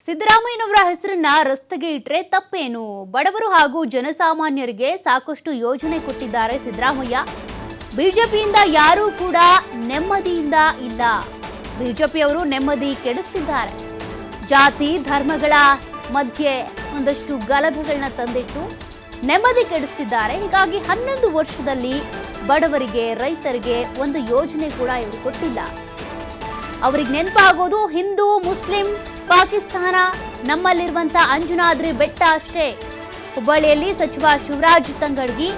ಸಿದ್ದರಾಮಯ್ಯನವರ ಹೆಸರನ್ನ ರಸ್ತೆಗೆ ಇಟ್ರೆ ತಪ್ಪೇನು? ಬಡವರು ಹಾಗೂ ಜನಸಾಮಾನ್ಯರಿಗೆ ಸಾಕಷ್ಟು ಯೋಜನೆ ಕೊಟ್ಟಿದ್ದಾರೆ ಸಿದ್ದರಾಮಯ್ಯ. ಬಿಜೆಪಿಯಿಂದ ಯಾರೂ ಕೂಡ ನೆಮ್ಮದಿಯಿಂದ ಇಲ್ಲ. ಬಿಜೆಪಿಯವರು ನೆಮ್ಮದಿ ಕೆಡಿಸ್ತಿದ್ದಾರೆ. ಜಾತಿ ಧರ್ಮಗಳ ಮಧ್ಯೆ ಒಂದಷ್ಟು ಗಲಭೆಗಳನ್ನ ತಂದಿಟ್ಟು ನೆಮ್ಮದಿ ಕೆಡಿಸ್ತಿದ್ದಾರೆ. ಹೀಗಾಗಿ 11 ವರ್ಷದಲ್ಲಿ ಬಡವರಿಗೆ ರೈತರಿಗೆ ಒಂದು ಯೋಜನೆ ಕೂಡ ಇವರು ಕೊಟ್ಟಿಲ್ಲ. ಅವರಿಗೆ ನೆನಪಾಗೋದು ಹಿಂದೂ ಮುಸ್ಲಿಂ ಪಾಕಿಸ್ತಾನ ನಮ್ಮಲ್ಲಿರುವಂತ ಅಂಜನಾದ್ರಿ ಬೆಟ್ಟ ಅಷ್ಟೇ. ಹುಬ್ಬಳ್ಳಿಯಲ್ಲಿ ಸಚಿವ ಶಿವರಾಜ್ ತಂಗಡಗಿ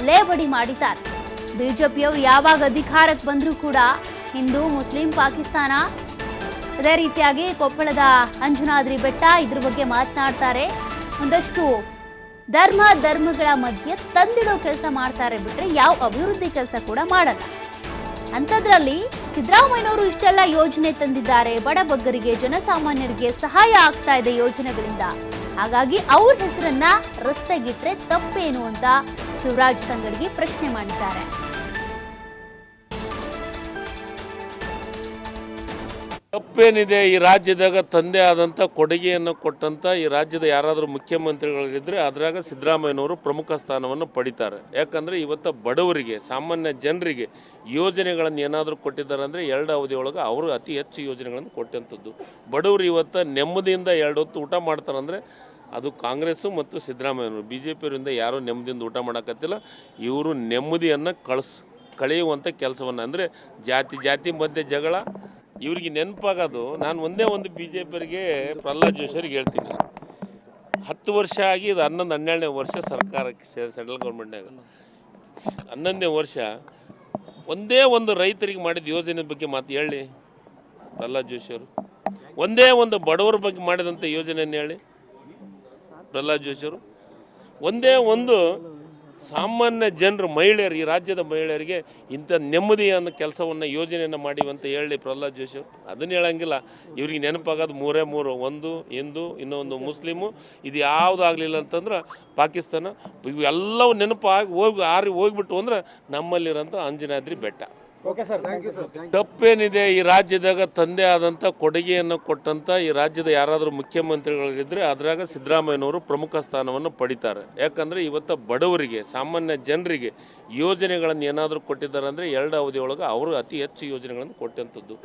ಲೇವಡಿ ಮಾಡಿದ್ದಾರೆ. ಬಿಜೆಪಿಯವರು ಯಾವಾಗ ಅಧಿಕಾರಕ್ಕೆ ಬಂದರೂ ಕೂಡ ಹಿಂದೂ ಮುಸ್ಲಿಂ ಪಾಕಿಸ್ತಾನ ಅದೇ ರೀತಿಯಾಗಿ ಕೊಪ್ಪಳದ ಅಂಜನಾದ್ರಿ ಬೆಟ್ಟ ಇದ್ರ ಬಗ್ಗೆ ಮಾತನಾಡ್ತಾರೆ. ಒಂದಷ್ಟು ಧರ್ಮಗಳ ಮಧ್ಯೆ ತಂದಿಡೋ ಕೆಲಸ ಮಾಡ್ತಾರೆ ಬಿಟ್ರೆ ಯಾವ ಅಭಿವೃದ್ಧಿ ಕೆಲಸ ಕೂಡ ಮಾಡಲ್ಲ. ಅಂಥದ್ರಲ್ಲಿ ಸಿದ್ದರಾಮಯ್ಯನವರು ಇಷ್ಟೆಲ್ಲ ಯೋಜನೆ ತಂದಿದ್ದಾರೆ. ಬಡಬಗ್ಗರಿಗೆ ಜನಸಾಮಾನ್ಯರಿಗೆ ಸಹಾಯ ಆಗ್ತಾ ಇದೆ ಯೋಜನೆಗಳಿಂದ. ಹಾಗಾಗಿ ಅವ್ರ ಹೆಸರನ್ನ ರಸ್ತೆಗಿಟ್ರೆ ತಪ್ಪೇನು ಅಂತ ಶಿವರಾಜ್ ತಂಗಡಗಿ ಪ್ರಶ್ನೆ ಮಾಡಿದ್ದಾರೆ. ತಪ್ಪೇನಿದೆ? ಈ ರಾಜ್ಯದಾಗ ತಂದೆ ಆದಂಥ ಕೊಡುಗೆಯನ್ನು ಕೊಟ್ಟಂಥ ಈ ರಾಜ್ಯದ ಯಾರಾದರೂ ಮುಖ್ಯಮಂತ್ರಿಗಳಿದ್ರೆ ಅದ್ರಾಗ ಸಿದ್ದರಾಮಯ್ಯನವರು ಪ್ರಮುಖ ಸ್ಥಾನವನ್ನು ಪಡಿತಾರೆ. ಯಾಕಂದರೆ ಇವತ್ತು ಬಡವರಿಗೆ ಸಾಮಾನ್ಯ ಜನರಿಗೆ ಯೋಜನೆಗಳನ್ನು ಏನಾದರೂ ಕೊಟ್ಟಿದ್ದಾರೆ ಅಂದರೆ 2 ಅವಧಿಯೊಳಗೆ ಅವರು ಅತಿ ಹೆಚ್ಚು ಯೋಜನೆಗಳನ್ನು ಕೊಟ್ಟಂಥದ್ದು. ಬಡವರು ಇವತ್ತು ನೆಮ್ಮದಿಯಿಂದ 2 ಹೊತ್ತು ಊಟ ಮಾಡ್ತಾರಂದರೆ ಅದು ಕಾಂಗ್ರೆಸ್ಸು ಮತ್ತು ಸಿದ್ದರಾಮಯ್ಯನವರು. ಬಿ ಜೆ ಪಿಯವರಿಂದ ಯಾರೂ ನೆಮ್ಮದಿಯಿಂದ ಊಟ ಮಾಡೋಕ್ಕತ್ತಿಲ್ಲ. ಇವರು ನೆಮ್ಮದಿಯನ್ನು ಕಳೆಯುವಂಥ ಕೆಲಸವನ್ನು, ಅಂದರೆ ಜಾತಿ ಮಧ್ಯೆ ಜಗಳ ಇವ್ರಿಗೆ ನೆನಪಾಗೋದು. ನಾನು ಒಂದೇ ಒಂದು ಬಿ ಜೆ ಪಿಯವರಿಗೆ ಪ್ರಹ್ಲಾದ್ ಜೋಶಿಯವ್ರಿಗೆ ಹೇಳ್ತೀನಿ, 10 ವರ್ಷ ಆಗಿ ಇದು 11-12ನೇ ವರ್ಷ ಸರ್ಕಾರಕ್ಕೆ ಸೆಂಟ್ರಲ್ ಗೌರ್ಮೆಂಟ್ನಾಗ 11ನೇ ವರ್ಷ ಒಂದೇ ಒಂದು ರೈತರಿಗೆ ಮಾಡಿದ ಯೋಜನೆ ಬಗ್ಗೆ ಮಾತು ಹೇಳಿ ಪ್ರಹ್ಲಾದ್ ಜೋಶಿಯವರು. ಒಂದೇ ಒಂದು ಬಡವರ ಬಗ್ಗೆ ಮಾಡಿದಂಥ ಯೋಜನೆಯನ್ನು ಹೇಳಿ ಪ್ರಹ್ಲಾದ್ ಜೋಶಿಯವರು. ಒಂದೇ ಒಂದು ಸಾಮಾನ್ಯ ಜನರು ಮಹಿಳೆಯರು, ಈ ರಾಜ್ಯದ ಮಹಿಳೆಯರಿಗೆ ಇಂಥ ನೆಮ್ಮದಿ ಅನ್ನೋ ಕೆಲಸವನ್ನು ಯೋಜನೆಯನ್ನು ಮಾಡಿವಂತ ಹೇಳಿ ಪ್ರಹ್ಲಾದ್ ಜೋಶಿ ಅದನ್ನು ಹೇಳಂಗಿಲ್ಲ. ಇವ್ರಿಗೆ ನೆನಪಾಗೋದು 3 ಒಂದು ಹಿಂದೂ, ಇನ್ನೊಂದು ಮುಸ್ಲಿಮು, ಇದು ಯಾವುದು ಆಗಲಿಲ್ಲ ಅಂತಂದ್ರೆ ಪಾಕಿಸ್ತಾನ. ಇವೆಲ್ಲವೂ ನೆನಪಾಗಿ ಹೋಗ್ಬಿಟ್ಟು ಅಂದ್ರೆ ನಮ್ಮಲ್ಲಿರೋಂಥ ಅಂಜನಾದ್ರಿ ಬೆಟ್ಟ. ತಪ್ಪೇನಿದೆ? ಈ ರಾಜ್ಯದಾಗ ತಂದೆ ಆದಂಥ ಕೊಡುಗೆಯನ್ನು ಕೊಟ್ಟಂಥ ಈ ರಾಜ್ಯದ ಯಾರಾದರೂ ಮುಖ್ಯಮಂತ್ರಿಗಳಿದ್ರೆ ಅದ್ರಾಗ ಸಿದ್ದರಾಮಯ್ಯನವರು ಪ್ರಮುಖ ಸ್ಥಾನವನ್ನು ಪಡಿತಾರೆ. ಯಾಕಂದರೆ ಇವತ್ತು ಬಡವರಿಗೆ ಸಾಮಾನ್ಯ ಜನರಿಗೆ ಯೋಜನೆಗಳನ್ನು ಏನಾದರೂ ಕೊಟ್ಟಿದ್ದಾರೆ ಅಂದರೆ 2 ಅವಧಿಯೊಳಗೆ ಅವರು ಅತಿ ಹೆಚ್ಚು ಯೋಜನೆಗಳನ್ನು ಕೊಟ್ಟಂಥದ್ದು.